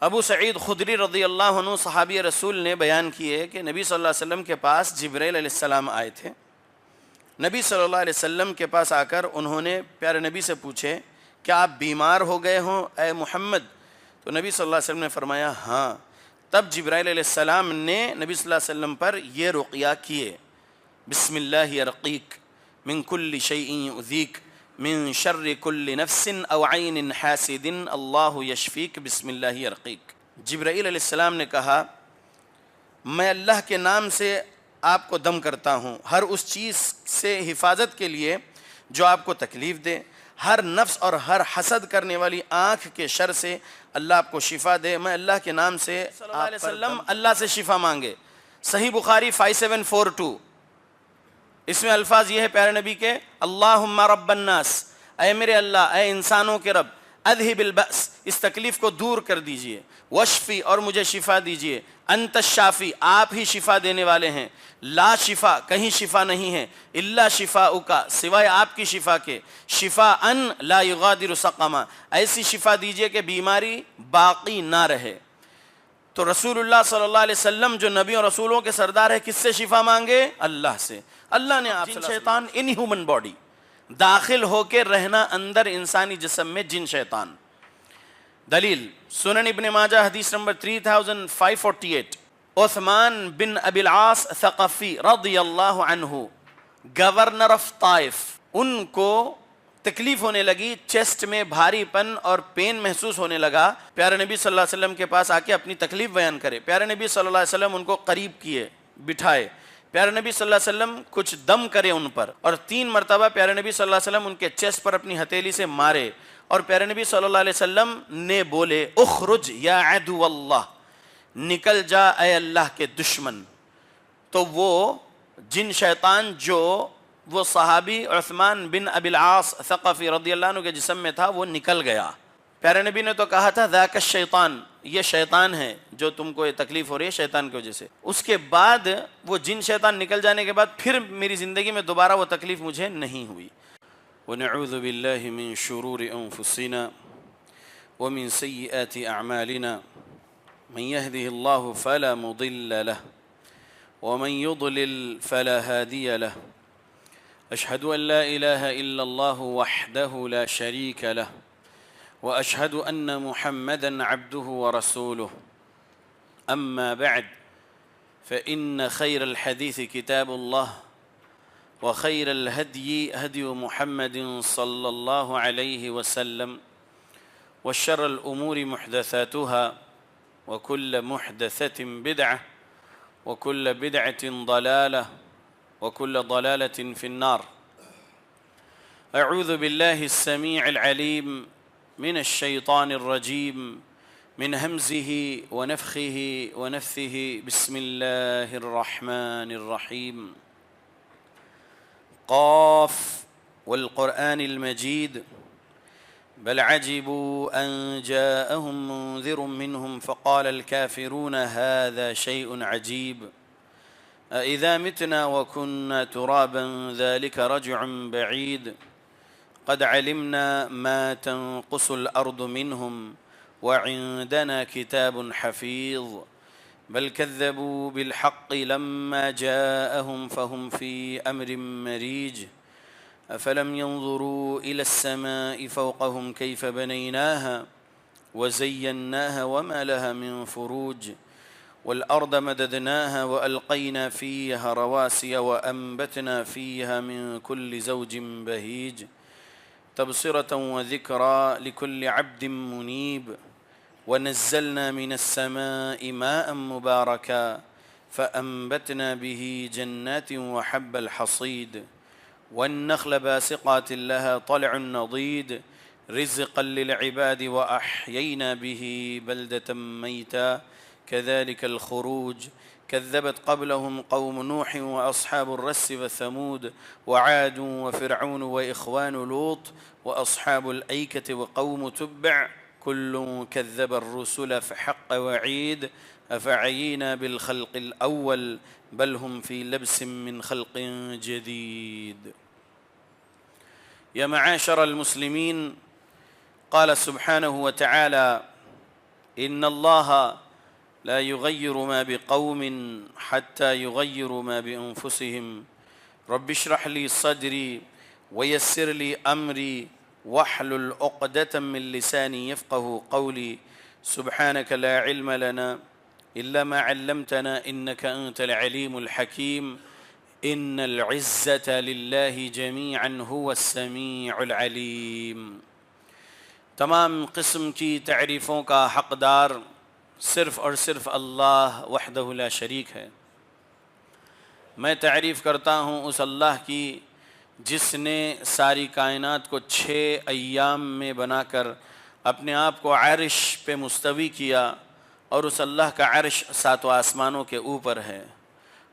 ابو سعید خدری رضی اللہ عنہ صحابی رسول نے بیان کیے کہ نبی صلی اللہ علیہ وسلم کے پاس جبرائیل علیہ السلام آئے تھے. نبی صلی اللہ علیہ وسلم کے پاس آ کر انہوں نے پیارے نبی سے پوچھے کیا آپ بیمار ہو گئے ہوں اے محمد؟ تو نبی صلی اللہ علیہ وسلم نے فرمایا ہاں. تب جبرائیل علیہ السلام نے نبی صلی اللہ علیہ وسلم پر یہ رقیہ کیے، بسم اللہ یرقیک من کل شیء یؤذیک من شر کل نفس او عین حاسد اللہ یشفیک بسم اللہ یرقیک. جبرائیل علیہ السلام نے کہا میں اللہ کے نام سے آپ کو دم کرتا ہوں ہر اس چیز سے حفاظت کے لیے جو آپ کو تکلیف دے، ہر نفس اور ہر حسد کرنے والی آنکھ کے شر سے اللہ آپ کو شفا دے. میں اللہ کے نام سے صلی اللہ علیہ وسلم اللہ سے شفا مانگے. صحیح بخاری 5742. اس میں الفاظ یہ ہے پیارے نبی کے، اللہم رب الناس، اے میرے اللہ، اے انسانوں کے رب، اذہب البأس، اس تکلیف کو دور کر دیجئے، وشفی، اور مجھے شفا دیجئے، انت الشافی، آپ ہی شفا دینے والے ہیں، لا شفا، کہیں شفا نہیں ہے، الا شفاؤک، سوائے آپ کی شفا کے، شفا ان لا یغادر سقما، ایسی شفا دیجئے کہ بیماری باقی نہ رہے. تو رسول اللہ صلی اللہ علیہ وسلم جو نبی اور رسولوں کے سردار ہے کس سے شفا مانگے؟ اللہ سے. اللہ نے آپ جن شیطان ان ہیومن باڈی داخل ہو کے رہنا اندر انسانی جسم میں جن شیطان. دلیل سنن ابن ماجہ حدیث نمبر 3548. عثمان بن ابی العاص ثقفی رضی اللہ عنہ، گورنر آف طائف، ان کو تکلیف ہونے لگی، چیسٹ میں بھاری پن اور پین محسوس ہونے لگا. پیارے نبی صلی اللہ علیہ وسلم کے پاس آ کے اپنی تکلیف بیان کرے. پیارے نبی صلی اللہ علیہ وسلم ان کو قریب کیے، بٹھائے. پیارے نبی صلی اللہ علیہ وسلم کچھ دم کرے ان پر، اور 3 مرتبہ پیارے نبی صلی اللہ علیہ وسلم ان کے چیسٹ پر اپنی ہتھیلی سے مارے. اور پیارے نبی صلی اللہ علیہ وسلم نے بولے اخرج یا عدو اللہ، نکل جا اے اللہ کے دشمن. تو وہ جن شیطان جو وہ صحابی عثمان بن ابی العاص ثقفی رضی اللہ عنہ کے جسم میں تھا وہ نکل گیا. پیارے نبی نے تو کہا تھا ذاک الشیطان، یہ شیطان ہے جو تم کو یہ تکلیف ہو رہی ہے شیطان کی وجہ سے. اس کے بعد وہ جن شیطان نکل جانے کے بعد پھر میری زندگی میں دوبارہ وہ تکلیف مجھے نہیں ہوئی. وَنَعُوذُ بِاللَّهِ مِن شُرُورِ أَنفُسِنَا وَمِن سَيِّئَاتِ أَعْمَالِنَا مَن يَهْدِهِ اللَّهُ فَلَا مُضِلَّ لَهُ وَمَن يُضْلِلْ فَلَا هَادِيَ لَهُ. أشهد أن لا إله إلا الله وحده لا شريك له وأشهد أن محمدًا عبده ورسوله. أما بعد فإن خير الحديث كتاب الله وخير الهدي هدي محمد صلى الله عليه وسلم وشر الأمور محدثاتها وكل محدثة بدعة وكل بدعة ضلالة وكل ضلالة في النار. أعوذ بالله السميع العليم من الشيطان الرجيم من همزه ونفخه ونفثه. بسم الله الرحمن الرحيم. قاف والقرآن المجيد بل عجبوا أن جاءهم منذر منهم فقال الكافرون هذا شيء عجيب أإذا متنا وكنا ترابا ذلك رجع بعيد قد علمنا ما تنقص الأرض منهم وعندنا كتاب حفيظ بل كذبوا بالحق لما جاءهم فهم في أمر مريج أفلم ينظروا إلى السماء فوقهم كيف بنيناها وزيناها وما لها من فروج والأرض مددناها وألقينا فيها رواسي وأنبتنا فيها من كل زوج بهيج تبصرة وذكرى لكل عبد منيب ونزلنا من السماء ماء مباركا فأنبتنا به جنات وحب الحصيد والنخل باسقات لها طلع نضيد رزقا للعباد وأحيينا به بلدة ميتا كذلك الخروج كذبت قبلهم قوم نوح وأصحاب الرس وثمود وعاد وفرعون وإخوان لوط وأصحاب الأيكة وقوم تبع كل كذب الرسل فحق وعيد أفعينا بالخلق الأول بل هم في لبس من خلق جديد. يا معاشر المسلمين، قال سبحانه وتعالى ان اللہ لا یغیر ما بقوم حتی یغیروا ما بانفسهم رب اشرح لی صدری ویسر لی امری واحلل عقدۃ من لسانی یفقهوا قولی سبحانک لا علم لنا الا ما علمتنا انک انت العلیم الحکیم ان العزۃ للہ جمیعا هو السمیع العلیم۔ تمام قسم کی تعریفوں کا حقدار صرف اور صرف اللہ وحدہ لا شریک ہے۔ میں تعریف کرتا ہوں اس اللہ کی جس نے ساری کائنات کو 6 ایام میں بنا کر اپنے آپ کو عرش پہ مستوی کیا، اور اس اللہ کا عرش 7 آسمانوں کے اوپر ہے۔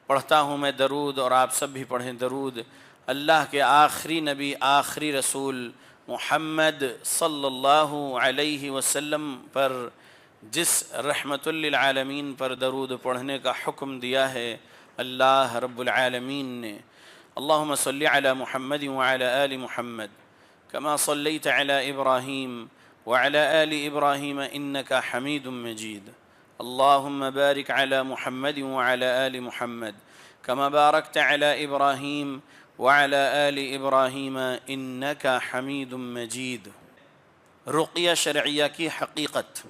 پڑھتا ہوں میں درود، اور آپ سب بھی پڑھیں درود اللہ کے آخری نبی آخری رسول محمد صلی اللہ علیہ وسلم پر، جس رحمت للعالمین پر درود پڑھنے کا حکم دیا ہے اللہ رب العالمین نے۔ اللہم صلی علی محمد وعلی آل محمد کما صلیت علی ابراہیم وعلی آل ابراہیم انک حمید مجید۔ اللہم بارک علی محمد وعلی آل محمد کما بارکت علی ابراہیم وعلی آل ابراہیم انک حمید مجید۔ رقیہ شرعیہ کی حقیقت۔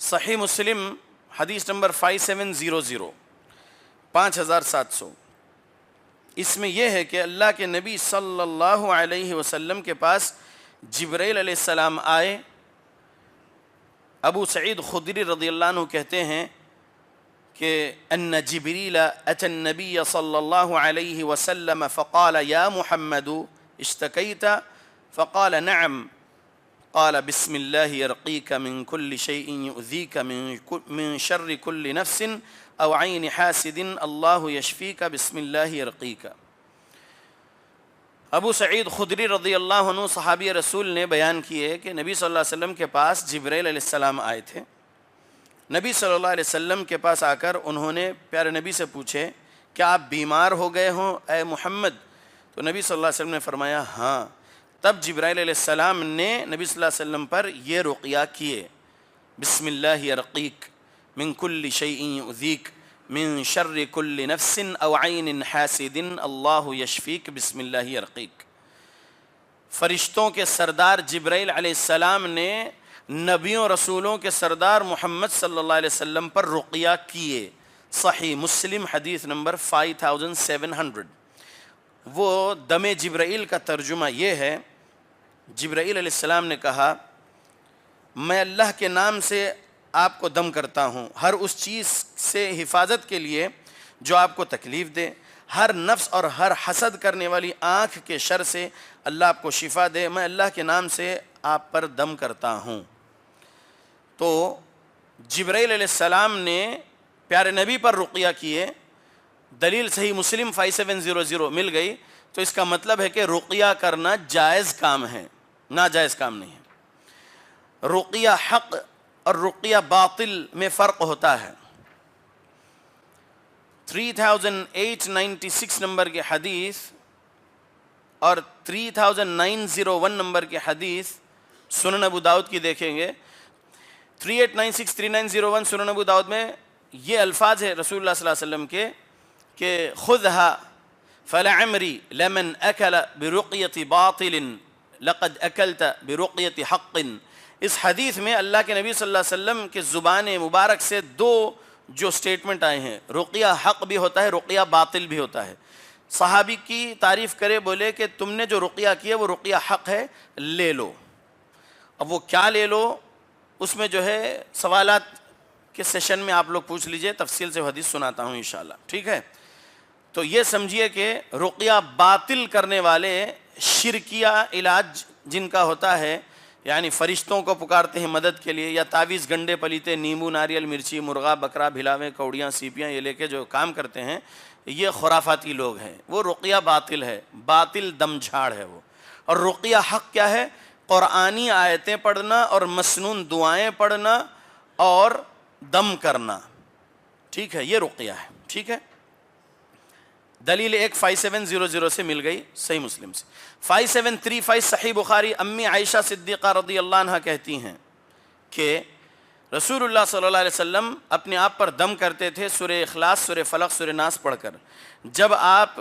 صحیح مسلم حدیث نمبر 5700 5700، اس میں یہ ہے کہ اللہ کے نبی صلی اللہ علیہ وسلم کے پاس جبرائیل علیہ السلام آئے۔ ابو سعید خدری رضی اللہ عنہ کہتے ہیں کہ ان جبریل اتى النبی صلی اللہ علیہ وسلم فقال یا محمد اشتکیت فقال نعم قال بسم اللہ یرقیک من کل شیء یؤذیک من شر کل نفس او عین حاسد اللہ یشفیک بسم اللہ یرقیک۔ ابو سعید خدری رضی اللہ عنہ صحابی رسول نے بیان کیے کہ نبی صلی اللہ علیہ وسلم کے پاس جبرائیل علیہ السلام آئے تھے۔ نبی صلی اللہ علیہ وسلم کے پاس آ کر انہوں نے پیارے نبی سے پوچھے کیا آپ بیمار ہو گئے ہوں اے محمد؟ تو نبی صلی اللہ علیہ وسلم نے فرمایا ہاں۔ تب جبرائیل علیہ السلام نے نبی صلی اللہ علیہ وسلم پر یہ رقیہ کیے، بسم اللہ یرقیک من کل شیء یؤذیک من شر کل نفس او عین حاسد اللہ یشفیک بسم اللہ یرقیک۔ فرشتوں کے سردار جبرائیل علیہ السلام نے نبیوں رسولوں کے سردار محمد صلی اللہ علیہ وسلم پر رقیہ کیے۔ صحیح مسلم حدیث نمبر 5700۔ وہ دم جبرائیل کا ترجمہ یہ ہے، جبرائیل علیہ السلام نے کہا میں اللہ کے نام سے آپ کو دم کرتا ہوں، ہر اس چیز سے حفاظت کے لیے جو آپ کو تکلیف دے، ہر نفس اور ہر حسد کرنے والی آنکھ کے شر سے اللہ آپ کو شفا دے، میں اللہ کے نام سے آپ پر دم کرتا ہوں۔ تو جبرائیل علیہ السلام نے پیارے نبی پر رقیہ کیے، دلیل صحیح مسلم 5700 مل گئی، تو اس کا مطلب ہے کہ رقیہ کرنا جائز کام ہے، ناجائز کام نہیں ہے۔ رقیہ حق اور رقیہ باطل میں فرق ہوتا ہے۔ 3896 نمبر کی حدیث اور 3901 نمبر کی حدیث سنن ابو داؤد کی دیکھیں گے۔ 3896 3901 سنن ابو داؤد میں یہ الفاظ ہے رسول اللہ صلی اللہ علیہ وسلم کے کہ خذها فلعمری لمن اکل برقیت باطل لقد اکلت برقیت حق۔ اس حدیث میں اللہ کے نبی صلی اللہ علیہ وسلم کے زبان مبارک سے 2 جو سٹیٹمنٹ آئے ہیں، رقیہ حق بھی ہوتا ہے، رقیہ باطل بھی ہوتا ہے۔ صحابی کی تعریف کرے، بولے کہ تم نے جو رقیہ کیا وہ رقیہ حق ہے، لے لو۔ اب وہ کیا لے لو، اس میں جو ہے سوالات کے سیشن میں آپ لوگ پوچھ لیجئے، تفصیل سے حدیث سناتا ہوں انشاءاللہ، ٹھیک ہے؟ تو یہ سمجھیے کہ رقیہ باطل کرنے والے شرکیہ علاج جن کا ہوتا ہے، یعنی فرشتوں کو پکارتے ہیں مدد کے لیے، یا تعویذ گنڈے پلیتے نیمبو ناریل مرچی مرغا بکرا بھلاویں کوڑیاں سیپیاں یہ لے کے جو کام کرتے ہیں، یہ خرافاتی لوگ ہیں، وہ رقیہ باطل ہے، باطل دم جھاڑ ہے وہ۔ اور رقیہ حق کیا ہے؟ قرآنی آیتیں پڑھنا اور مسنون دعائیں پڑھنا اور دم کرنا، ٹھیک ہے؟ یہ رقیہ ہے، ٹھیک ہے؟ دلیل ایک 5700 سے مل گئی صحیح مسلم سے۔ 5735 صحیح بخاری، امی عائشہ صدیقہ رضی اللہ عنہ کہتی ہیں کہ رسول اللہ صلی اللہ علیہ وسلم اپنے آپ پر دم کرتے تھے سورہ اخلاص، سورہ فلق، سورہ ناس پڑھ کر. جب آپ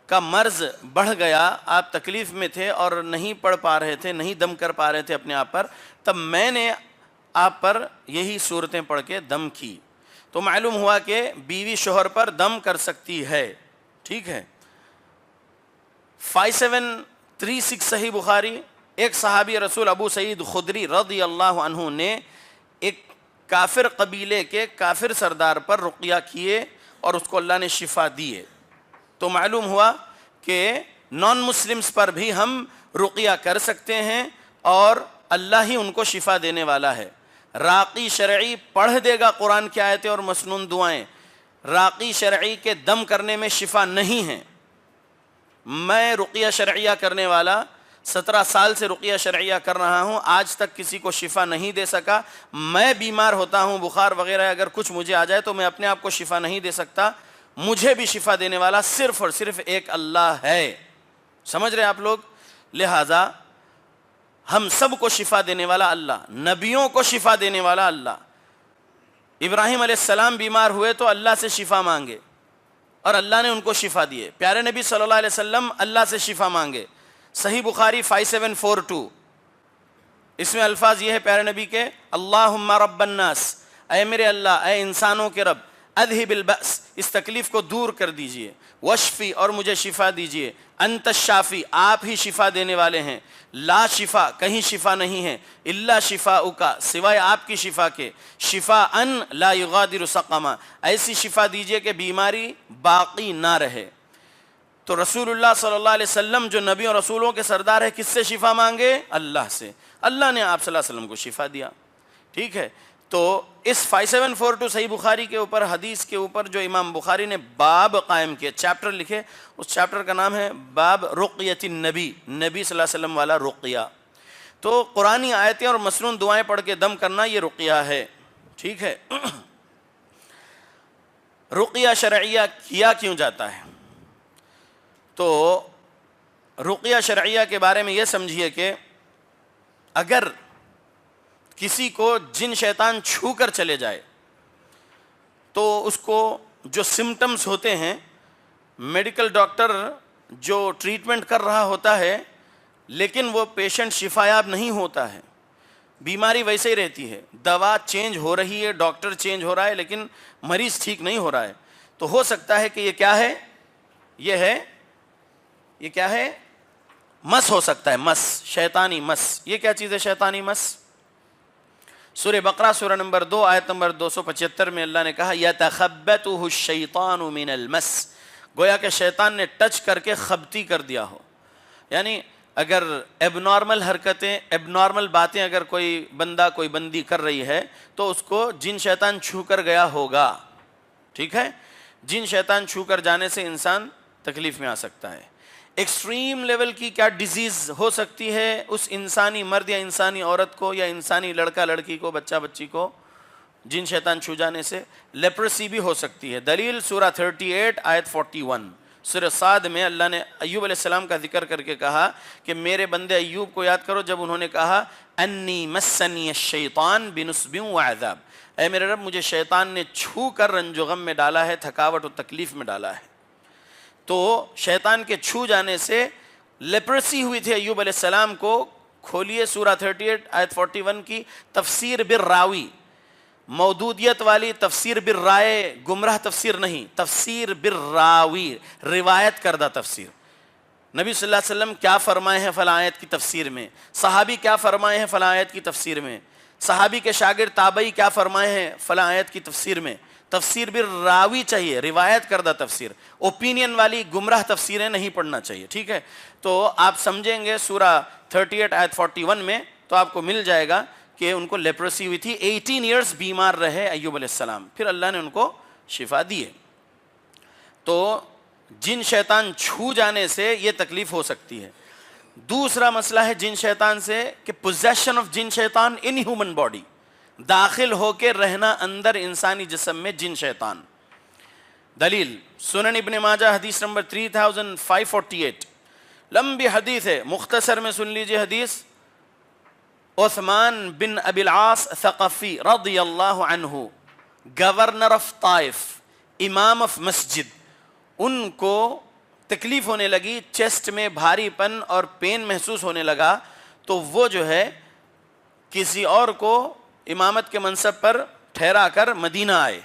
کا مرض بڑھ گیا، آپ تکلیف میں تھے اور نہیں پڑھ پا رہے تھے، نہیں دم کر پا رہے تھے اپنے آپ پر، تب میں نے آپ پر یہی صورتیں پڑھ کے دم کی. تو معلوم ہوا کہ بیوی شوہر پر دم کر سکتی ہے. ٹھیک ہے. 5736 صحیح بخاری. ایک صحابی رسول ابو سعید خدری رضی اللہ عنہ نے ایک کافر قبیلے کے کافر سردار پر رقیہ کیے اور اس کو اللہ نے شفا دیے. تو معلوم ہوا کہ نان مسلمز پر بھی ہم رقیہ کر سکتے ہیں اور اللہ ہی ان کو شفا دینے والا ہے. راقی شرعی پڑھ دے گا قرآن کی آیتیں اور مسنون دعائیں. راقی شرعی کے دم کرنے میں شفا نہیں ہے. میں رقیہ شرعیہ کرنے والا 17 سال سے رقیہ شرعیہ کر رہا ہوں، آج تک کسی کو شفا نہیں دے سکا. میں بیمار ہوتا ہوں، بخار وغیرہ اگر کچھ مجھے آ جائے تو میں اپنے آپ کو شفا نہیں دے سکتا. مجھے بھی شفا دینے والا صرف اور صرف ایک اللہ ہے. سمجھ رہے آپ لوگ؟ لہذا ہم سب کو شفا دینے والا اللہ، نبیوں کو شفا دینے والا اللہ. ابراہیم علیہ السلام بیمار ہوئے تو اللہ سے شفا مانگے اور اللہ نے ان کو شفا دیے. پیارے نبی صلی اللہ علیہ وسلم اللہ سے شفا مانگے. صحیح بخاری 5742. اس میں الفاظ یہ ہے پیارے نبی کے، اللہم رب الناس، اے میرے اللہ، اے انسانوں کے رب، اذہب البأس، اس تکلیف کو دور کر دیجئے، وشفی، اور مجھے شفا دیجئے، انت الشافی، آپ ہی شفا دینے والے ہیں، لا شفا، کہیں شفا نہیں ہے، الا شفاؤک، سوائے آپ کی شفا کے، شفا ان لا یغادر سقما، ایسی شفا دیجئے کہ بیماری باقی نہ رہے. تو رسول اللہ صلی اللہ علیہ وسلم جو نبی اور رسولوں کے سردار ہے، کس سے شفا مانگے؟ اللہ سے. اللہ نے آپ صلی اللہ علیہ وسلم کو شفا دیا. ٹھیک ہے. تو اس 5742 صحیح بخاری کے اوپر، حدیث کے اوپر جو امام بخاری نے باب قائم کیا، چیپٹر لکھے، اس چیپٹر کا نام ہے باب رقیۃ النبی، نبی صلی اللہ علیہ وسلم والا رقیہ. تو قرآنی آیتیں اور مسنون دعائیں پڑھ کے دم کرنا یہ رقیہ ہے. ٹھیک ہے. رقیہ شرعیہ کیا کیوں جاتا ہے؟ تو رقیہ شرعیہ کے بارے میں یہ سمجھیے کہ اگر کسی کو جن شیطان چھو کر چلے جائے تو اس کو جو سمٹمز ہوتے ہیں، میڈیکل ڈاکٹر جو ٹریٹمنٹ کر رہا ہوتا ہے لیکن وہ پیشنٹ شفایاب نہیں ہوتا ہے، بیماری ویسے ہی رہتی ہے، دوا چینج ہو رہی ہے، ڈاکٹر چینج ہو رہا ہے لیکن مریض ٹھیک نہیں ہو رہا ہے. تو ہو سکتا ہے کہ یہ کیا ہے؟ یہ کیا ہے؟ مس ہو سکتا ہے، مس، شیطانی مس. یہ کیا چیز ہے شیطانی مس؟ سورہ بقرہ سورہ نمبر 2 آیت نمبر 275 میں اللہ نے کہا یتخبطہ الشیطان من المس، گویا کہ شیطان نے ٹچ کر کے خبتی کر دیا ہو. یعنی اگر ایب نارمل حرکتیں، ایب نارمل باتیں اگر کوئی بندہ کوئی بندی کر رہی ہے تو اس کو جن شیطان چھو کر گیا ہوگا. ٹھیک ہے. جن شیطان چھو کر جانے سے انسان تکلیف میں آ سکتا ہے. ایکسٹریم لیول کی کیا ڈیزیز ہو سکتی ہے اس انسانی مرد یا انسانی عورت کو یا انسانی لڑکا لڑکی کو، بچہ بچی کو جن شیطان چھو جانے سے؟ لیپرسی بھی ہو سکتی ہے. دلیل سورہ 38 آیت 41. سورہ صاد میں اللہ نے ایوب علیہ السلام کا ذکر کر کے کہا کہ میرے بندے ایوب کو یاد کرو جب انہوں نے کہا انی مسنی الشیطان بنصب وعذاب، اے میرے رب مجھے شیطان نے چھو کر رنج و غم میں ڈالا ہے، تھکاوٹ و تکلیف میں ڈالا ہے. تو شیطان کے چھو جانے سے لیپرسی ہوئی تھی ایوب علیہ السلام کو. کھولیے سورہ 38 آیت 41 کی تفسیر بالراوی، مودودیت والی تفسیر بالرائے، گمراہ تفسیر نہیں، تفسیر بالراوی، روایت کردہ تفسیر. نبی صلی اللہ علیہ وسلم کیا فرمائے ہیں فلاں آیت کی تفسیر میں، صحابی کیا فرمائے ہیں فلاں آیت کی تفسیر میں، صحابی کے شاگرد تابعی کیا فرمائے ہیں فلاں آیت کی تفسیر میں. تفسیر بالراوی چاہیے، روایت کردہ تفسیر. اوپینین والی گمراہ تفسیریں نہیں پڑھنا چاہیے. ٹھیک ہے. تو آپ سمجھیں گے سورہ 38 آیت 41 میں تو آپ کو مل جائے گا کہ ان کو لیپرسی ہوئی تھی. 18 ایئرز بیمار رہے ایوب علیہ السلام، پھر اللہ نے ان کو شفا دیے. تو جن شیطان چھو جانے سے یہ تکلیف ہو سکتی ہے. دوسرا مسئلہ ہے جن شیطان سے کہ پوزیشن آف جن شیطان ان ہیومن باڈی، داخل ہو کے رہنا اندر انسانی جسم میں جن شیطان. دلیل سنن ابن ماجہ حدیث نمبر 3548، لمبی حدیث ہے، مختصر میں سن لیجئے حدیث. عثمان بن ابی العاص ثقفی رضی اللہ عنہ، گورنر آف طائف، امام آف مسجد، ان کو تکلیف ہونے لگی، چیسٹ میں بھاری پن اور پین محسوس ہونے لگا، تو وہ جو ہے کسی اور کو امامت کے منصب پر ٹھہرا کر مدینہ آئے،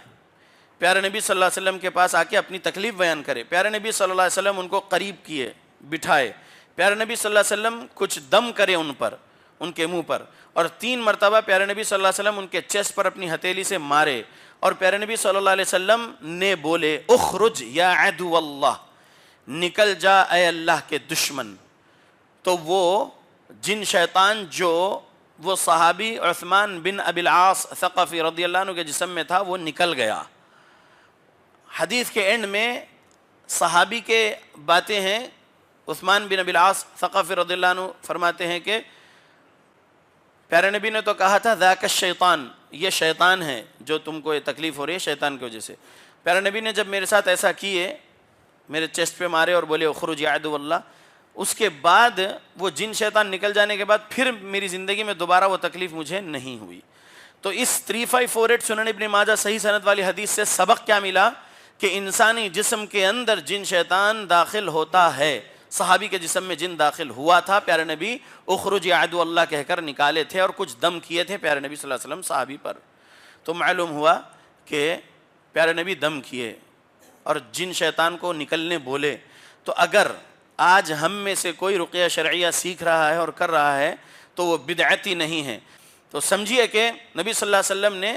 پیارے نبی صلی اللہ علیہ وسلم کے پاس آ کے اپنی تکلیف بیان کرے۔ پیارے نبی صلی اللہ علیہ وسلم ان کو قریب کیے، بٹھائے، پیارے نبی صلی اللہ علیہ وسلم کچھ دم کرے ان پر، ان کے منہ پر، اور 3 مرتبہ پیارے نبی صلی اللہ علیہ وسلم ان کے چیسٹ پر اپنی ہتھیلی سے مارے، اور پیارے نبی صلی اللہ علیہ وسلم نے بولے اخرج یا عدو اللہ، نکل جا اے اللہ کے دشمن۔ تو وہ جن شیطان جو وہ صحابی عثمان بن ابی العاص ثقفی رضی اللہ عنہ کے جسم میں تھا وہ نکل گیا۔ حدیث کے اینڈ میں صحابی کے باتیں ہیں، عثمان بن ابی العاص ثقفی رضی اللہ عنہ فرماتے ہیں کہ پیارے نبی نے تو کہا تھا ذاک الشیطان، یہ شیطان ہے جو تم کو یہ تکلیف ہو رہی ہے شیطان کی وجہ سے۔ پیارے نبی نے جب میرے ساتھ ایسا کیے، میرے چیسٹ پہ مارے اور بولے اخرج یا عدو اللہ، اس کے بعد وہ جن شیطان نکل جانے کے بعد پھر میری زندگی میں دوبارہ وہ تکلیف مجھے نہیں ہوئی۔ تو اس 3548 سنن ابن ماجہ صحیح سند والی حدیث سے سبق کیا ملا کہ انسانی جسم کے اندر جن شیطان داخل ہوتا ہے، صحابی کے جسم میں جن داخل ہوا تھا، پیارے نبی اخرج یا عدو اللہ کہہ کر نکالے تھے اور کچھ دم کیے تھے پیارے نبی صلی اللہ علیہ وسلم صحابی پر۔ تو معلوم ہوا کہ پیارے نبی دم کیے اور جن شیطان کو نکلنے بولے۔ تو اگر آج ہم میں سے کوئی رقیہ شرعیہ سیکھ رہا ہے اور کر رہا ہے تو وہ بدعتی نہیں ہے، تو سمجھیے کہ نبی صلی اللہ علیہ وسلم نے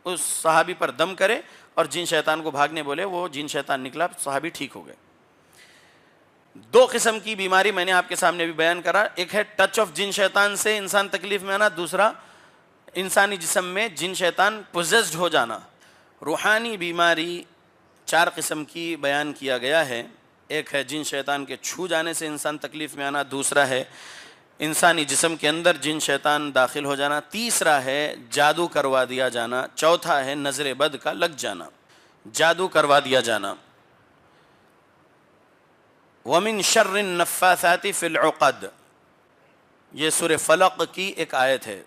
اس صحابی پر دم کرے اور جن شیطان کو بھاگنے بولے، وہ جن شیطان نکلا، صحابی ٹھیک ہو گئے۔ 2 قسم کی بیماری میں نے آپ کے سامنے بھی بیان کرا، ایک ہے ٹچ آف جن شیطان سے انسان تکلیف میں آنا، دوسرا انسانی جسم میں جن شیطان پوزیسڈ ہو جانا۔ روحانی بیماری 4 قسم کی بیان کیا گیا ہے، ایک ہے جن شیطان کے چھو جانے سے انسان تکلیف میں آنا، دوسرا ہے انسانی جسم کے اندر جن شیطان داخل ہو جانا، تیسرا ہے جادو کروا دیا جانا، چوتھا ہے نظر بد کا لگ جانا، جادو کروا دیا جانا۔ وَمِن شَرِّ النَّفَّاثَاتِ فِي الْعُقَدِ، یہ سورہ فلق کی ایک آیت ہے۔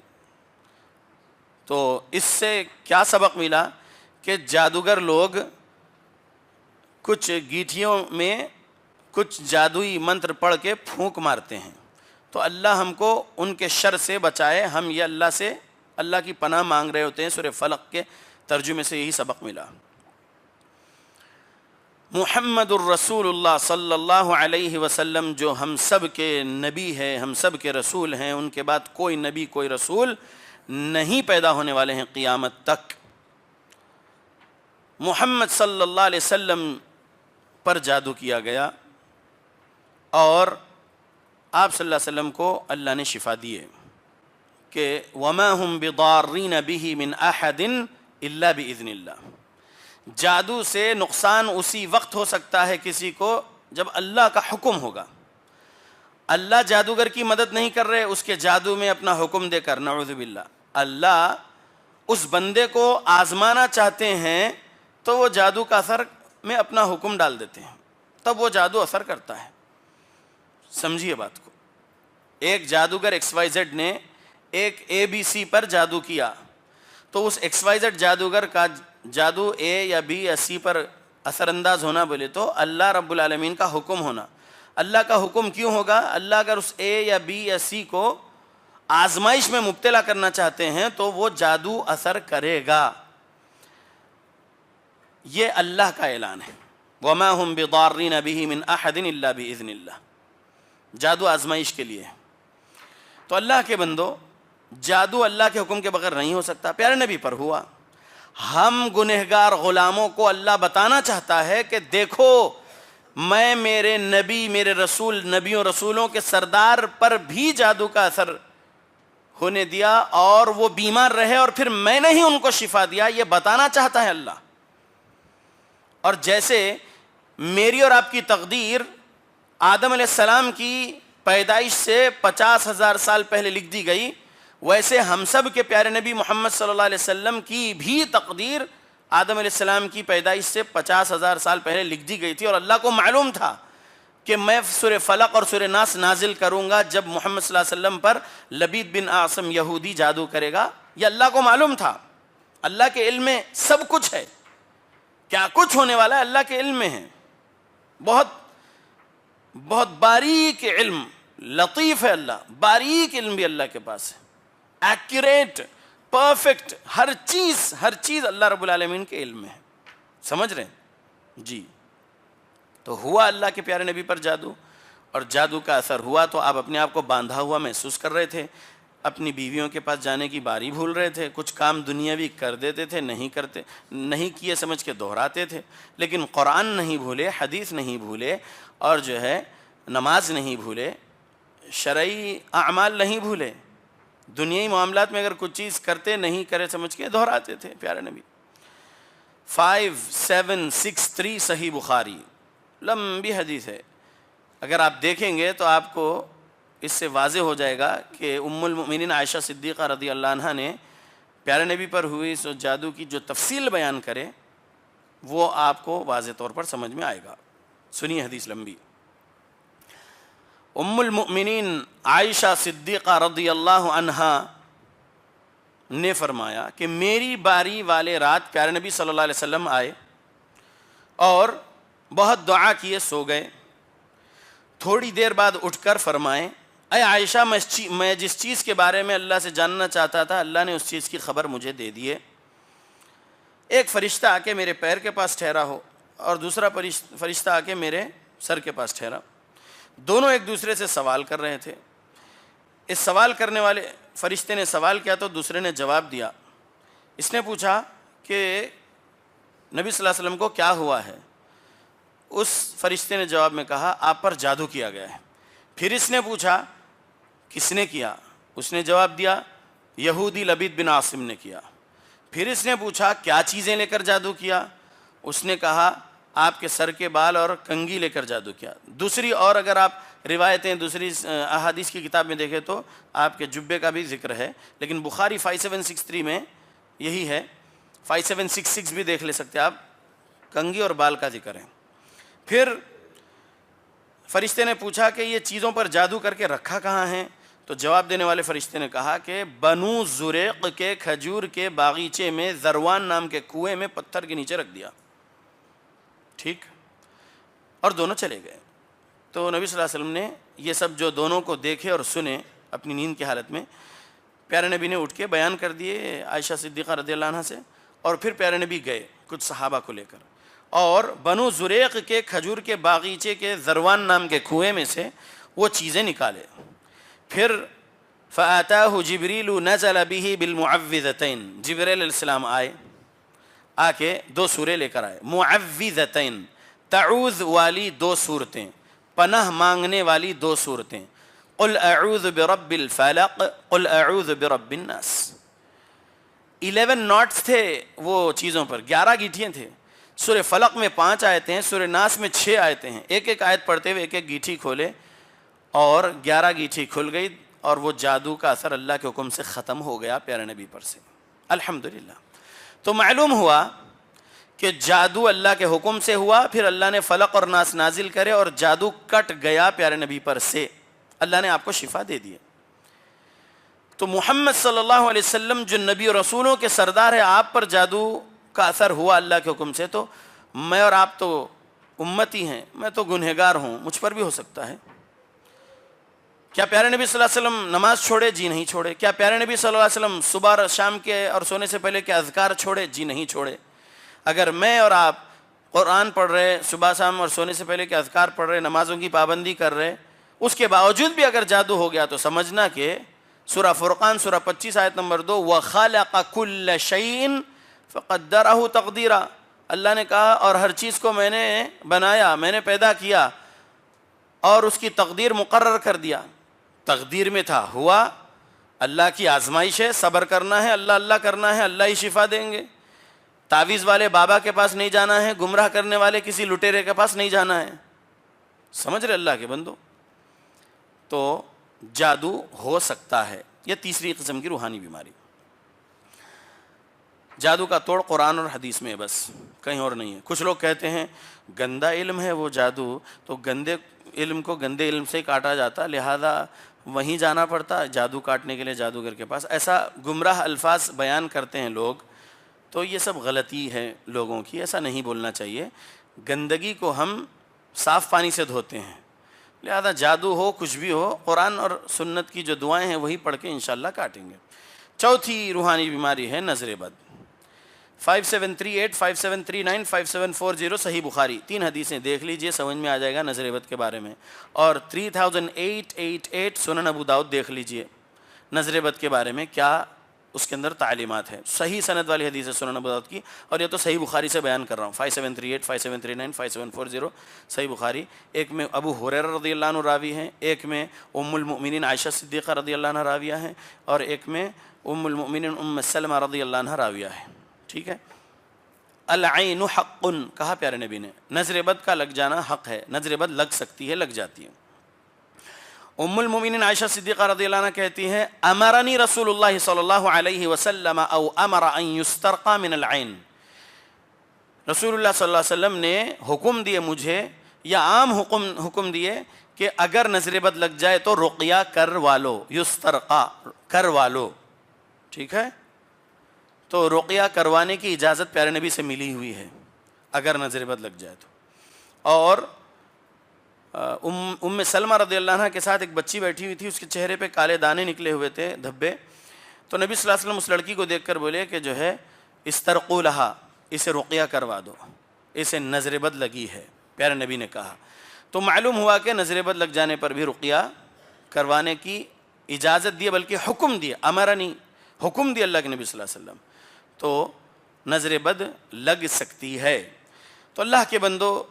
تو اس سے کیا سبق ملا کہ جادوگر لوگ کچھ گیٹھیوں میں کچھ جادوئی منتر پڑھ کے پھونک مارتے ہیں، تو اللہ ہم کو ان کے شر سے بچائے، ہم یہ اللہ سے اللہ کی پناہ مانگ رہے ہوتے ہیں۔ سورہ فلق کے ترجمے سے یہی سبق ملا۔ محمد الرسول اللہ صلی اللہ علیہ وسلم جو ہم سب کے نبی ہے، ہم سب کے رسول ہیں، ان کے بعد کوئی نبی کوئی رسول نہیں پیدا ہونے والے ہیں قیامت تک۔ محمد صلی اللہ علیہ وسلم پر جادو کیا گیا اور آپ صلی اللہ علیہ وسلم کو اللہ نے شفا دیے کہ وَمَا هُمْ بِضَارِّينَ بِهِ مِنْ أَحَدٍ إِلَّا بِإِذْنِ اللَّهِ۔ جادو سے نقصان اسی وقت ہو سکتا ہے کسی کو جب اللہ کا حکم ہوگا۔ اللہ جادوگر کی مدد نہیں کر رہے اس کے جادو میں اپنا حکم دے کر، نعوذ باللہ، اللہ اس بندے کو آزمانا چاہتے ہیں تو وہ جادو کا اثر میں اپنا حکم ڈال دیتے ہیں، تب وہ جادو اثر کرتا ہے۔ سمجھیے بات کو، ایک جادوگر ایکس وائی زیڈ نے ایک اے بی سی پر جادو کیا، تو اس ایکس وائی زیڈ جادوگر کا جادو اے یا بی یا سی پر اثر انداز ہونا بولے تو اللہ رب العالمین کا حکم ہونا۔ اللہ کا حکم کیوں ہوگا؟ اللہ اگر اس اے یا بی یا سی کو آزمائش میں مبتلا کرنا چاہتے ہیں تو وہ جادو اثر کرے گا۔ یہ اللہ کا اعلان ہے، وَمَا هُمْ بِضَارِّينَ بِهِ مِنْ أَحَدٍ إِلَّا بِإِذْنِ اللَّهِ۔ جادو آزمائش کے لیے، تو اللہ کے بندو جادو اللہ کے حکم کے بغیر نہیں ہو سکتا، پیارے نبی پر ہوا۔ ہم گنہگار غلاموں کو اللہ بتانا چاہتا ہے کہ دیکھو میں میرے نبی، میرے رسول، نبیوں رسولوں کے سردار پر بھی جادو کا اثر ہونے دیا اور وہ بیمار رہے اور پھر میں نے ہی ان کو شفا دیا، یہ بتانا چاہتا ہے اللہ۔ اور جیسے میری اور آپ کی تقدیر آدم علیہ السلام کی پیدائش سے 50,000 سال پہلے لکھ دی گئی، ویسے ہم سب کے پیارے نبی محمد صلی اللہ علیہ وسلم کی بھی تقدیر آدم علیہ السلام کی پیدائش سے 50,000 سال پہلے لکھ دی گئی تھی، اور اللہ کو معلوم تھا کہ میں سورہ فلق اور سورہ ناس نازل کروں گا جب محمد صلی اللہ علیہ وسلم پر لبید بن اعصم یہودی جادو کرے گا. یہ اللہ کو معلوم تھا. اللہ کے علم میں سب کچھ ہے. کیا کچھ ہونے والا ہے اللہ کے علم میں ہے. بہت بہت باریک علم، لطیف ہے اللہ. باریک علم بھی اللہ کے پاس ہے. ایکوریٹ، پرفیکٹ، ہر چیز اللہ رب العالمین کے علم میں ہے. سمجھ رہے ہیں جی؟ تو ہوا اللہ کے پیارے نبی پر جادو، اور جادو کا اثر ہوا تو آپ اپنے آپ کو باندھا ہوا محسوس کر رہے تھے. اپنی بیویوں کے پاس جانے کی باری بھول رہے تھے. کچھ کام دنیاوی کر دیتے تھے، نہیں کیے سمجھ کے دہراتے تھے. لیکن قرآن نہیں بھولے، حدیث نہیں بھولے، اور جو ہے نماز نہیں بھولے، شرعی اعمال نہیں بھولے. دنیائی معاملات میں اگر کچھ چیز کرتے نہیں کرے سمجھ کے دہراتے تھے پیارے نبی. 5763 صحیح بخاری، لمبی حدیث ہے. اگر آپ دیکھیں گے تو آپ کو اس سے واضح ہو جائے گا کہ ام المؤمنین عائشہ صدیقہ رضی اللہ عنہا نے پیارے نبی پر ہوئی اس جادو کی جو تفصیل بیان کرے وہ آپ کو واضح طور پر سمجھ میں آئے گا. سنیے حدیث لمبی. ام المؤمنین عائشہ صدیقہ رضی اللہ عنہا نے فرمایا کہ میری باری والے رات پیارے نبی صلی اللہ علیہ وسلم آئے اور بہت دعا کیے، سو گئے. تھوڑی دیر بعد اٹھ کر فرمائے، اے عائشہ، میں جس چیز کے بارے میں اللہ سے جاننا چاہتا تھا اللہ نے اس چیز کی خبر مجھے دے دی ہے. ایک فرشتہ آ کے میرے پیر کے پاس ٹھہرا ہو اور دوسرا فرشتہ آ کے میرے سر کے پاس ٹھہرا. دونوں ایک دوسرے سے سوال کر رہے تھے. اس سوال کرنے والے فرشتے نے سوال کیا تو دوسرے نے جواب دیا. اس نے پوچھا کہ نبی صلی اللہ علیہ وسلم کو کیا ہوا ہے؟ اس فرشتے نے جواب میں کہا آپ پر جادو کیا گیا ہے. پھر اس نے پوچھا کس نے کیا؟ اس نے جواب دیا یہودی لبید بن عاصم نے کیا. پھر اس نے پوچھا کیا چیزیں لے کر جادو کیا؟ اس نے کہا آپ کے سر کے بال اور کنگھی لے کر جادو کیا. دوسری اور اگر آپ روایتیں دوسری احادیث کی کتاب میں دیکھیں تو آپ کے جبے کا بھی ذکر ہے، لیکن بخاری 5763 میں یہی ہے. 5766 بھی دیکھ لے سکتے آپ، کنگھی اور بال کا ذکر ہے. پھر فرشتے نے پوچھا کہ یہ چیزوں پر جادو کر کے رکھا کہاں ہے؟ تو جواب دینے والے فرشتے نے کہا کہ بنو زریق کے کھجور کے باغیچے میں ذروان نام کے کنویں میں پتھر کے نیچے رکھ دیا. ٹھیک، اور دونوں چلے گئے. تو نبی صلی اللہ علیہ وسلم نے یہ سب جو دونوں کو دیکھے اور سنے اپنی نیند کی حالت میں، پیارے نبی نے اٹھ کے بیان کر دیے عائشہ صدیقہ رضی اللہ عنہ سے. اور پھر پیارے نبی گئے کچھ صحابہ کو لے کر اور بنو زریق کے کھجور کے باغیچے کے ذروان نام کے کنویں میں سے وہ چیزیں نکالے. پھر فَآتَاهُ جِبْرِيلُ نَزَلَ بِهِ بِالْمُعَوِّذَتَيْن، جبرائیل علیہ السلام آئے، آ کے 2 سورے لے کر آئے. معوذتین، تعوذ والی 2 صورتیں، پناہ مانگنے والی 2 صورتیں. قل اعوذ برب الفلق، قل اعوذ برب الناس. 11 ناٹس تھے وہ چیزوں پر، 11 گیٹھیاں تھے. سورہ فلق میں 5 آیتیں ہیں، سورہ ناس میں 6 آیتیں ہیں. ایک ایک آیت پڑھتے ہوئے ایک ایک گیٹھی کھولے اور 11 گیٹھی کھل گئی اور وہ جادو کا اثر اللہ کے حکم سے ختم ہو گیا پیارے نبی پر سے. الحمدللہ. تو معلوم ہوا کہ جادو اللہ کے حکم سے ہوا، پھر اللہ نے فلق اور ناس نازل کرے اور جادو کٹ گیا پیارے نبی پر سے. اللہ نے آپ کو شفا دے دی. تو محمد صلی اللہ علیہ وسلم جو نبی اور رسولوں کے سردار ہے، آپ پر جادو کا اثر ہوا اللہ کے حکم سے، تو میں اور آپ تو امتی ہیں، میں تو گنہگار ہوں، مجھ پر بھی ہو سکتا ہے. کیا پیارے نبی صلی اللہ علیہ وسلم نماز چھوڑے؟ جی نہیں چھوڑے. کیا پیارے نبی صلی اللہ علیہ وسلم صبح اور شام کے اور سونے سے پہلے کے اذکار چھوڑے؟ جی نہیں چھوڑے. اگر میں اور آپ قرآن پڑھ رہے، صبح شام اور سونے سے پہلے کے اذکار پڑھ رہے، نمازوں کی پابندی کر رہے، اس کے باوجود بھی اگر جادو ہو گیا تو سمجھنا کہ سورہ فرقان سورہ 25 آیت نمبر 2 وَخَلَقَ كُلَّ شَيْءٍ فَقَدَّرَهُ تَقْدِيرًا، اللہ نے کہا اور ہر چیز کو میں نے بنایا، میں نے پیدا کیا اور اس کی تقدیر مقرر کر دیا. تقدیر میں تھا، ہوا. اللہ کی آزمائش ہے، صبر کرنا ہے، اللہ اللہ کرنا ہے، اللہ ہی شفا دیں گے. تعویذ والے بابا کے پاس نہیں جانا ہے، گمراہ کرنے والے کسی لٹیرے کے پاس نہیں جانا ہے. سمجھ رہے اللہ کے بندو؟ تو جادو ہو سکتا ہے. یہ تیسری قسم کی روحانی بیماری. جادو کا توڑ قرآن اور حدیث میں ہے، بس کہیں اور نہیں ہے. کچھ لوگ کہتے ہیں گندا علم ہے وہ جادو، تو گندے علم کو گندے علم سے کاٹا جاتا، لہذا وہیں جانا پڑتا جادو کاٹنے کے لیے جادوگر کے پاس. ایسا گمراہ الفاظ بیان کرتے ہیں لوگ، تو یہ سب غلطی ہے لوگوں کی، ایسا نہیں بولنا چاہیے. گندگی کو ہم صاف پانی سے دھوتے ہیں، لہذا جادو ہو کچھ بھی ہو، قرآن اور سنت کی جو دعائیں ہیں وہی پڑھ کے انشاءاللہ کاٹیں گے. چوتھی روحانی بیماری ہے نظر بد. 5738 5739 5740 صحیح بخاری. 3 حدیثیں دیکھ لیجئے، سمجھ میں آ جائے گا نظر بد کے بارے میں. اور 3888 سنن ابو داؤد دیکھ لیجئے نظر بد کے بارے میں کیا اس کے اندر تعلیمات ہیں. صحیح سند والی حدیث ہے سنن ابو داؤد کی، اور یہ تو صحیح بخاری سے بیان کر رہا ہوں. 5738 5739 5740 صحیح بخاری. ایک میں ابو ہریرہ رضی اللہ عنہ راوی ہیں، ایک میں ام المؤمنین عائشہ صدیقہ رضی اللہ عنہ راویہ ہیں، اور ایک میں ام المؤمنین ام سلمہ رضی اللہ عنہ راویہ ہیں. ٹھیک ہے. العین حق، کہا پیارے نبی نے نظر بد کا لگ جانا حق ہے. نظر بد لگ سکتی ہے، لگ جاتی ہے. ام المؤمنین عائشہ صدیقہ رضی اللہ عنہ کہتی ہیں امرنی رسول اللہ صلی اللہ علیہ وسلم او امر ان یسترقى من العین. رسول اللہ صلی اللہ علیہ وسلم نے حکم دیے مجھے، یا عام حکم دیے کہ اگر نظر بد لگ جائے تو رقیہ کروا لو، یسترقى کروا لو. ٹھیک ہے. تو رقیہ کروانے کی اجازت پیارے نبی سے ملی ہوئی ہے اگر نظر بد لگ جائے تو. اور ام سلمہ رضی اللہ عنہ کے ساتھ ایک بچی بیٹھی ہوئی تھی، اس کے چہرے پہ کالے دانے نکلے ہوئے تھے، دھبے. تو نبی صلی اللہ علیہ وسلم اس لڑکی کو دیکھ کر بولے کہ جو ہے استرقوا لہا، اسے رقیہ کروا دو، اسے نظر بد لگی ہے. پیارے نبی نے کہا. تو معلوم ہوا کہ نظر بد لگ جانے پر بھی رقیہ کروانے کی اجازت دی، بلکہ حکم دیا. امرنی حکم دیا اللہ کے نبی صلی اللہ علیہ وسلم. تو نظر بد لگ سکتی ہے. تو اللہ کے بندو،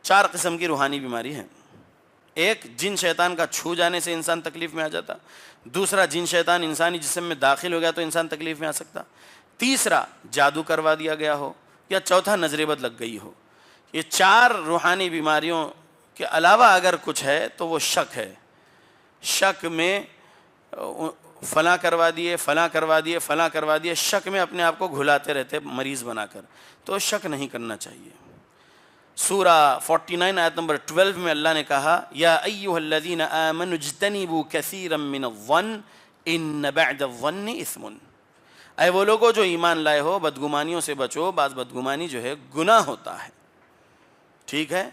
4 قسم کی روحانی بیماری ہیں. ایک، جن شیطان کا چھو جانے سے انسان تکلیف میں آ جاتا. دوسرا، جن شیطان انسانی جسم میں داخل ہو گیا تو انسان تکلیف میں آ سکتا. تیسرا، جادو کروا دیا گیا ہو. یا چوتھا، نظر بد لگ گئی ہو. یہ 4 روحانی بیماریوں کے علاوہ اگر کچھ ہے تو وہ شک ہے. شک میں فلاں کروا دیے، فلاں کروا دیے، فلاں کروا دیے، شک میں اپنے آپ کو گھلاتے رہتے مریض بنا کر. تو شک نہیں کرنا چاہیے. سورہ 49 آیت نمبر 12 میں اللہ نے کہا یا ایھا الذین آمنوا اجتنبوا کثیرا من الظن ان بعد الظن اثم. اے وہ لوگوں جو ایمان لائے ہو، بدگمانیوں سے بچو، بعض بدگمانی جو ہے گناہ ہوتا ہے. ٹھیک ہے.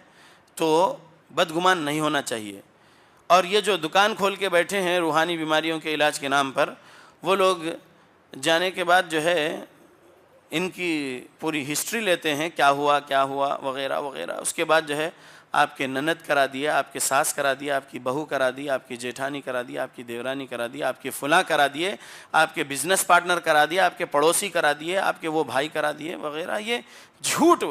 تو بدگمان نہیں ہونا چاہیے. اور یہ جو دکان کھول کے بیٹھے ہیں روحانی بیماریوں کے علاج کے نام پر، وہ لوگ جانے کے بعد جو ہے ان کی پوری ہسٹری لیتے ہیں، کیا ہوا وغیرہ وغیرہ. اس کے بعد جو ہے آپ کے نند کرا دیا، آپ کے ساس کرا دیا، آپ کی بہو کرا دی، آپ کی جیٹھانی کرا دی، آپ کی دیورانی کرا دی، آپ کے فلاں کرا دیے، آپ کے بزنس پارٹنر کرا دیا، آپ کے پڑوسی کرا دیے، آپ کے وہ بھائی کرا دیے وغیرہ. یہ جھوٹ.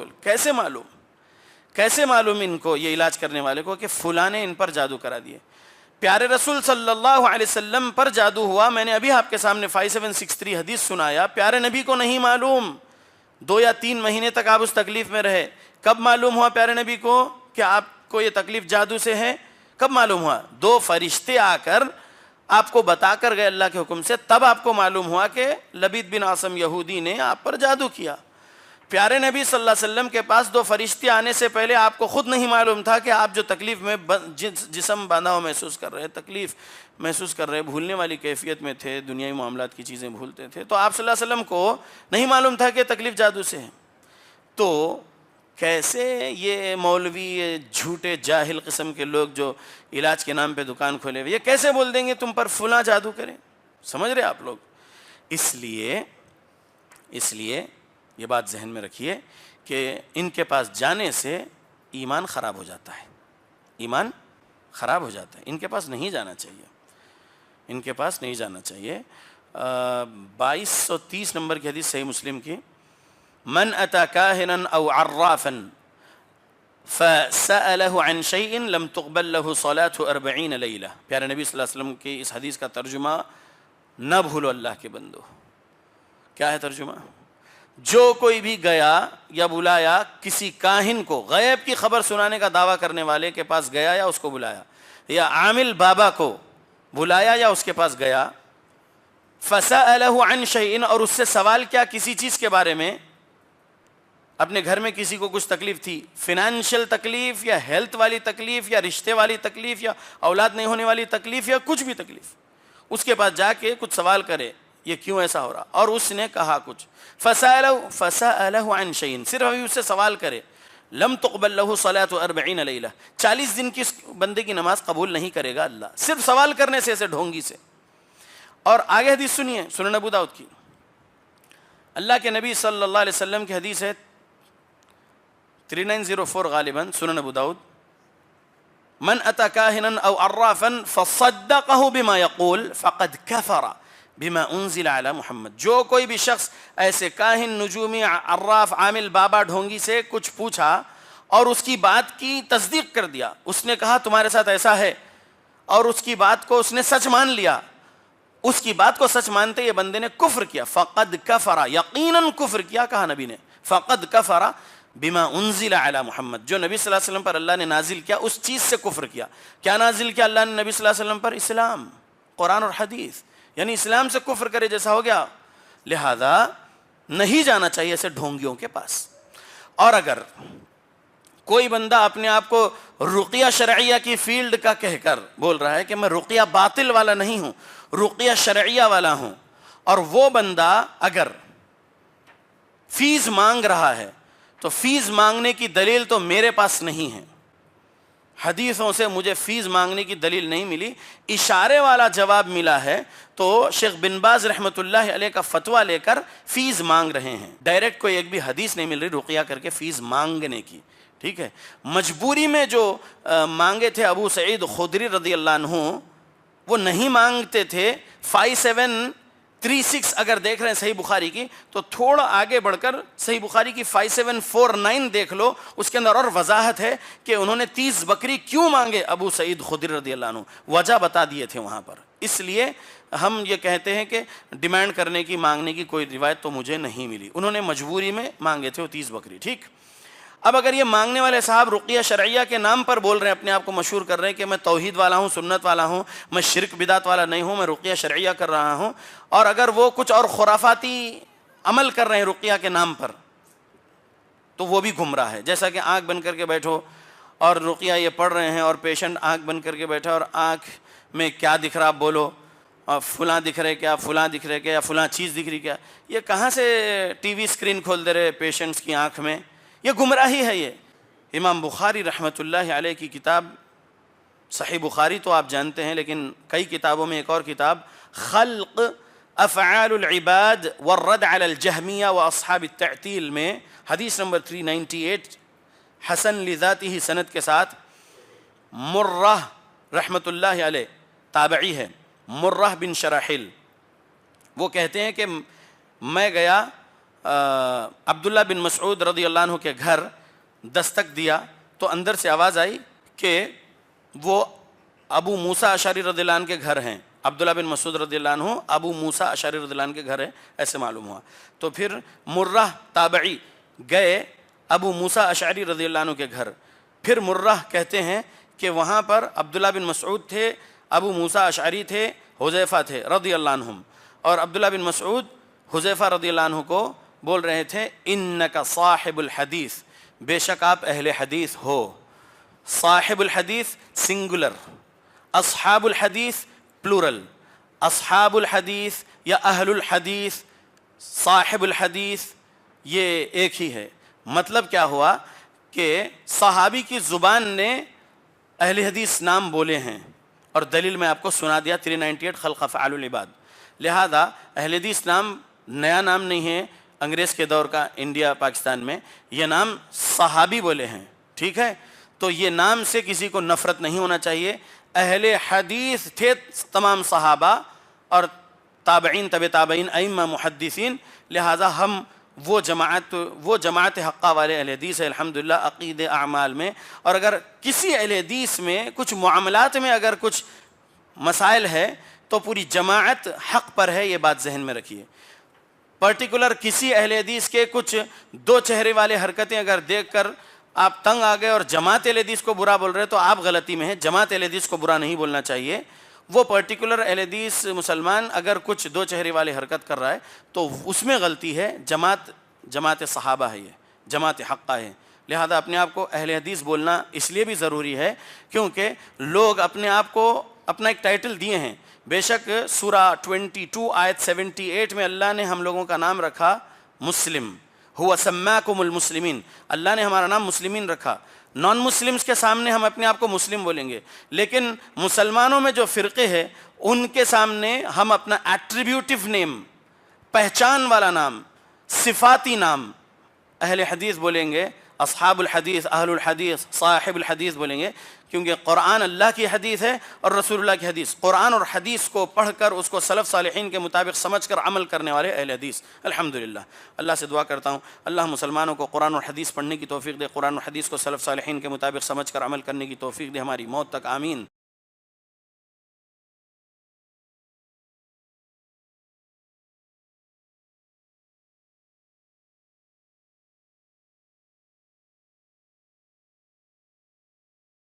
کیسے معلوم ان کو، یہ علاج کرنے والے کو، کہ فلاں نے ان پر جادو کرا دیے. پیارے رسول صلی اللہ علیہ وسلم پر جادو ہوا. میں نے ابھی آپ کے سامنے 5763 حدیث سنایا. پیارے نبی کو نہیں معلوم. 2 یا 3 مہینے تک آپ اس تکلیف میں رہے. کب معلوم ہوا پیارے نبی کو کہ آپ کو یہ تکلیف جادو سے ہے؟ کب معلوم ہوا؟ 2 فرشتے آ کر آپ کو بتا کر گئے اللہ کے حکم سے. تب آپ کو معلوم ہوا کہ لبید بن عاصم یہودی نے آپ پر جادو کیا. پیارے نبی صلی اللہ علیہ وسلم کے پاس 2 فرشتے آنے سے پہلے آپ کو خود نہیں معلوم تھا کہ آپ جو تکلیف میں جسم باندھا ہوا محسوس کر رہے، تکلیف محسوس کر رہے، بھولنے والی کیفیت میں تھے، دنیاوی معاملات کی چیزیں بھولتے تھے. تو آپ صلی اللہ علیہ وسلم کو نہیں معلوم تھا کہ تکلیف جادو سے ہے. تو کیسے یہ مولوی، یہ جھوٹے جاہل قسم کے لوگ جو علاج کے نام پہ دکان کھولے ہوئے، یہ کیسے بول دیں گے تم پر فلاں جادو کرے؟ سمجھ رہے آپ لوگ؟ اس لیے یہ بات ذہن میں رکھیے کہ ان کے پاس جانے سے ایمان خراب ہو جاتا ہے. ایمان خراب ہو جاتا ہے. ان کے پاس نہیں جانا چاہیے. 2230 نمبر کی حدیث صحیح مسلم کی، من اتی کاہنا او عرافا فسألہ عن شیء لم تقبل له صلاة 40 لیلہ. پیارے نبی صلی اللہ علیہ وسلم کی اس حدیث کا ترجمہ نہ بھولو اللہ کے بندو. کیا ہے ترجمہ؟ جو کوئی بھی گیا یا بلایا کسی کاہن کو، غیب کی خبر سنانے کا دعویٰ کرنے والے کے پاس گیا یا اس کو بلایا، یا عامل بابا کو بلایا یا اس کے پاس گیا، فسألہ عن شیء، اور اس سے سوال کیا کسی چیز کے بارے میں، اپنے گھر میں کسی کو کچھ تکلیف تھی، فائنینشیل تکلیف یا ہیلتھ والی تکلیف یا رشتے والی تکلیف یا اولاد نہیں ہونے والی تکلیف یا کچھ بھی تکلیف، اس کے پاس جا کے کچھ سوال کرے یہ کیوں ایسا ہو رہا، اور اس نے کہا کچھ، فسألہ عن شیء، صرف ابھی اس سے سوال کرے، لم تقبل لہ صلاۃ 40 لیلہ، 40 دن کی اس بندے کی نماز قبول نہیں کرے گا اللہ، صرف سوال کرنے سے، ایسے ڈھونگی سے۔ اور آگے حدیث سنیے، سنن ابو داؤد کی، اللہ کے نبی صلی اللہ علیہ وسلم کی حدیث ہے 3904 غالباً سنن ابو داؤد، من اتى كاهنا او عرافا فصدقه بما يقول فقد كفر بما انزل على محمد، جو کوئی بھی شخص ایسے کاہن، نجومی، عراف، عامل، بابا، ڈھونگی سے کچھ پوچھا اور اس کی بات کی تصدیق کر دیا، اس نے کہا تمہارے ساتھ ایسا ہے، اور اس کی بات کو اس نے سچ مان لیا، اس کی بات کو سچ مانتے یہ بندے نے کفر کیا، فقد کفر، یقیناً کفر کیا، کہا نبی نے فقد کفر بما انزل علی محمد، جو نبی صلی اللہ علیہ وسلم پر اللہ نے نازل کیا اس چیز سے کفر کیا۔ کیا نازل کیا اللہ نے نبی صلی اللہ علیہ وسلم پر؟ اسلام، قرآن اور حدیث، یعنی اسلام سے کفر کرے جیسا ہو گیا، لہذا نہیں جانا چاہیے ایسے ڈھونگیوں کے پاس۔ اور اگر کوئی بندہ اپنے آپ کو رقیہ شرعیہ کی فیلڈ کا کہہ کر بول رہا ہے کہ میں رقیہ باطل والا نہیں ہوں، رقیہ شرعیہ والا ہوں، اور وہ بندہ اگر فیس مانگ رہا ہے تو فیس مانگنے کی دلیل تو میرے پاس نہیں ہے، حدیثوں سے مجھے فیس مانگنے کی دلیل نہیں ملی، اشارے والا جواب ملا ہے، تو شیخ بن باز رحمۃ اللہ علیہ کا فتویٰ لے کر فیس مانگ رہے ہیں، ڈائریکٹ کوئی ایک بھی حدیث نہیں مل رہی رقیہ کر کے فیس مانگنے کی، ٹھیک ہے۔ مجبوری میں جو مانگے تھے ابو سعید خدری رضی اللہ عنہ، وہ نہیں مانگتے تھے۔ 5736 اگر دیکھ رہے ہیں صحیح بخاری کی تو تھوڑا آگے بڑھ کر صحیح بخاری کی 5749 دیکھ لو، اس کے اندر اور وضاحت ہے کہ انہوں نے 30 بکری کیوں مانگے ابو سعید خدری رضی اللہ عنہ، وجہ بتا دیے تھے وہاں پر۔ اس لیے ہم یہ کہتے ہیں کہ ڈیمانڈ کرنے کی، مانگنے کی کوئی روایت تو مجھے نہیں ملی، انہوں نے مجبوری میں مانگے تھے وہ 30 بکری، ٹھیک۔ اب اگر یہ مانگنے والے صاحب رقیہ شرعیہ کے نام پر بول رہے ہیں، اپنے آپ کو مشہور کر رہے ہیں کہ میں توحید والا ہوں، سنت والا ہوں، میں شرک بدعت والا نہیں ہوں، میں رقیہ شرعیہ کر رہا ہوں، اور اگر وہ کچھ اور خرافاتی عمل کر رہے ہیں رقیہ کے نام پر، تو وہ بھی گمراہ ہے۔ جیسا کہ آنکھ بند کر کے بیٹھو اور رقیہ یہ پڑھ رہے ہیں، اور پیشنٹ آنکھ بند کر کے بیٹھا اور آنکھ میں کیا دکھ رہا بولو، اور فلاں دکھ رہے کیا، فلاں دکھ رہے کیا، فلاں چیز دکھ رہی کیا، یہ کہاں سے ٹی وی اسکرین کھول دے رہے پیشنٹس کی آنکھ میں، یہ گمراہی ہے۔ یہ امام بخاری رحمۃ اللہ علیہ کی کتاب صحیح بخاری تو آپ جانتے ہیں، لیکن کئی کتابوں میں ایک اور کتاب خلق افعال العباد والرد علی الجہمیہ واصحاب التعطیل میں حدیث نمبر 398 حسن لذاتہ سند کے ساتھ، مرہ رحمۃ اللہ علیہ تابعی ہے، مرہ بن شراحل، وہ کہتے ہیں کہ میں گیا عبداللہ بن مسعود رضی اللہ عنہ کے گھر، دستک دیا تو اندر سے آواز آئی کہ وہ ابو موسیٰ اشعری رضی اللہ عنہ کے گھر ہیں، عبداللہ بن مسعود رضی اللہ عنہ ابو موسیٰ اشعری رضی اللہ عنہ کے گھر ہے، ایسے معلوم ہوا۔ تو پھر مرہ تابعی گئے ابو موسیٰ اشعری رضی اللہ عنہ کے گھر، پھر مرہ کہتے ہیں کہ وہاں پر عبداللہ بن مسعود تھے، ابو موسیٰ اشعری تھے، حذیفہ تھے رضی اللہ عنہم، اور عبداللہ بن مسعود حذیفہ رضی اللہ عنہ کو بول رہے تھے انک صاحب الحدیث، بے شک آپ اہل حدیث ہو۔ صاحب الحدیث سنگولر، اصحاب الحدیث پلورل، اصحاب الحدیث یا اہل الحدیث، صاحب الحدیث یہ ایک ہی ہے۔ مطلب کیا ہوا کہ صحابی کی زبان نے اہل حدیث نام بولے ہیں، اور دلیل میں آپ کو سنا دیا 398 خلق افعال العباد۔ لہذا اہل حدیث نام نیا نام نہیں ہے انگریز کے دور کا انڈیا پاکستان میں، یہ نام صحابی بولے ہیں، ٹھیک ہے۔ تو یہ نام سے کسی کو نفرت نہیں ہونا چاہیے۔ اہل حدیث تھے تمام صحابہ اور تابعین، طب تابعین، ائمہ، محدثین، لہذا ہم وہ جماعت حقہ والے اہل حدیث ہے الحمدللہ عقید اعمال میں۔ اور اگر کسی اہل حدیث میں کچھ معاملات میں اگر کچھ مسائل ہے تو پوری جماعت حق پر ہے، یہ بات ذہن میں رکھیے۔ پرٹیکولر کسی اہل حدیث کے کچھ دو چہرے والے حرکتیں اگر دیکھ کر آپ تنگ آ گئے اور جماعت اہل حدیث کو برا بول رہے تو آپ غلطی میں ہیں۔ جماعت اہل حدیث کو برا نہیں بولنا چاہیے۔ وہ پرٹیکولر اہل حدیث مسلمان اگر کچھ دو چہرے والے حرکت کر رہا ہے تو اس میں غلطی ہے، جماعت صحابہ ہے، یہ جماعت حقہ ہے۔ لہذا اپنے آپ کو اہل حدیث بولنا اس لیے بھی ضروری ہے کیونکہ لوگ اپنے آپ کو اپنا ایک ٹائٹل دیے ہیں۔ بے شک سورہ 22 آیت 78 میں اللہ نے ہم لوگوں کا نام رکھا مسلم، ہوا سماکم المسلمین، اللہ نے ہمارا نام مسلمین رکھا۔ نان مسلمز کے سامنے ہم اپنے آپ کو مسلم بولیں گے، لیکن مسلمانوں میں جو فرقے ہیں ان کے سامنے ہم اپنا ایٹریبیوٹیو نیم، پہچان والا نام، صفاتی نام اہل حدیث بولیں گے، اصحاب الحدیث، اہل الحدیث، صاحب الحدیث بولیں گے، کیونکہ قرآن اللہ کی حدیث ہے اور رسول اللہ کی حدیث۔ قرآن اور حدیث کو پڑھ کر اس کو سلف صالحین کے مطابق سمجھ کر عمل کرنے والے اہل حدیث الحمدللہ۔ اللہ سے دعا کرتا ہوں اللہ مسلمانوں کو قرآن اور حدیث پڑھنے کی توفیق دے، قرآن اور حدیث کو سلف صالحین کے مطابق سمجھ کر عمل کرنے کی توفیق دے ہماری موت تک، آمین۔